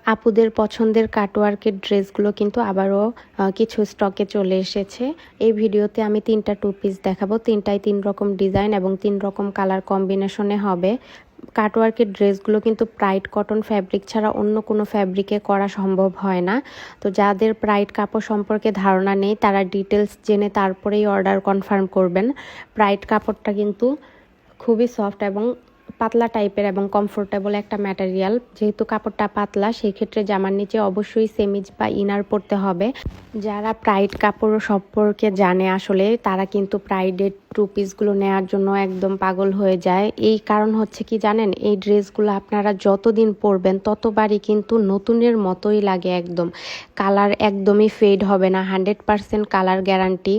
আপুদের পছন্দের কাটওয়ার্কের ড্রেসগুলো কিন্তু আবারও কিছু স্টকে চলে এসেছে। এই ভিডিওতে আমি 3টা টু পিস দেখাবো। 3টাই 3 রকম ডিজাইন এবং 3 রকম কালার কম্বিনেশনে হবে। কাটওয়ার্কের ড্রেসগুলো কিন্তু প্রাইড কটন ফ্যাব্রিক ছাড়া অন্য কোনো ফ্যাব্রিকে করা সম্ভব হয় না। তো যাদের প্রাইড কাপড় সম্পর্কে ধারণা নেই তারা ডিটেলস জেনে তারপরেই অর্ডার কনফার্ম করবেন। প্রাইড কাপড়টা কিন্তু খুবই সফট এবং পাতলা টাইপের এবং কমফোর্টেবল একটা ম্যাটেরিয়াল। যেহেতু কাপড়টা পাতলা সেই ক্ষেত্রে জামার নিচে অবশ্যই সেমিজ বা ইনার পরতে হবে। যারা প্রাইড কাপড় সম্পর্কে জানে আসলে তারা কিন্তু প্রাইডের টু পিসগুলো নেওয়ার জন্য একদম পাগল হয়ে যায়। এই কারণ হচ্ছে কি জানেন, এই ড্রেসগুলো আপনারা যতদিন পরবেন ততবারই কিন্তু নতুনের মতোই লাগে। একদম কালার একদমই ফেড হবে না, 100% কালার গ্যারান্টি।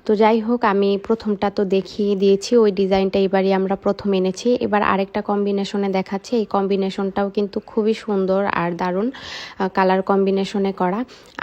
তো যাই হোক, আমি প্রথমটা তো দেখিয়ে দিয়েছি, ওই ডিজাইনটা এবারই আমরা প্রথম এনেছি। এবার আরেকটা কম্বিনেশনে দেখাচ্ছি। এই কম্বিনেশনটাও কিন্তু খুবই সুন্দর আর দারুণ কালার কম্বিনেশনে করা।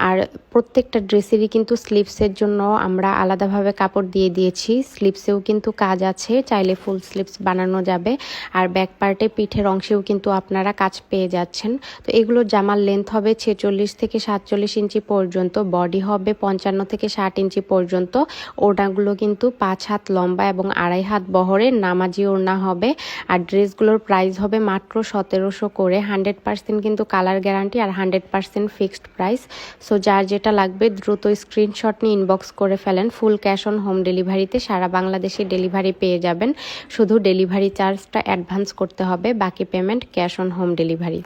আর প্রত্যেকটা ড্রেসেরই কিন্তু স্লিভসের জন্য আমরা আলাদাভাবে কাপড় দিয়ে দিয়েছি। স্লিভসেও কিন্তু কাজ আছে, চাইলে ফুল স্লিভস বানানো যাবে। আর ব্যাক পার্টে পিঠের অংশেও কিন্তু আপনারা কাজ পেয়ে যাচ্ছেন। তো এগুলো জামার লেন্থ হবে 46 থেকে 47 ইঞ্চি পর্যন্ত, বডি হবে 55 থেকে 60 ইঞ্চি পর্যন্ত। ওড়নাগুলো কিন্তু 5 হাত লম্বা এবং 2.5 হাত বহরের নামাজি ওড়না হবে। আর ড্রেসগুলোর প্রাইস হবে মাত্র 1700 করে। 100% কিন্তু কালার গ্যারান্টি আর 100% ফিক্সড প্রাইস। সো যার যেটা লাগবে দ্রুত স্ক্রিনশট নিয়ে ইনবক্স করে ফেলেন। ফুল ক্যাশ অন হোম ডেলিভারিতে সারা বাংলাদেশে ডেলিভারি পেয়ে যাবেন। শুধু ডেলিভারি চার্জটা অ্যাডভান্স করতে হবে, বাকি payment cash on home delivery.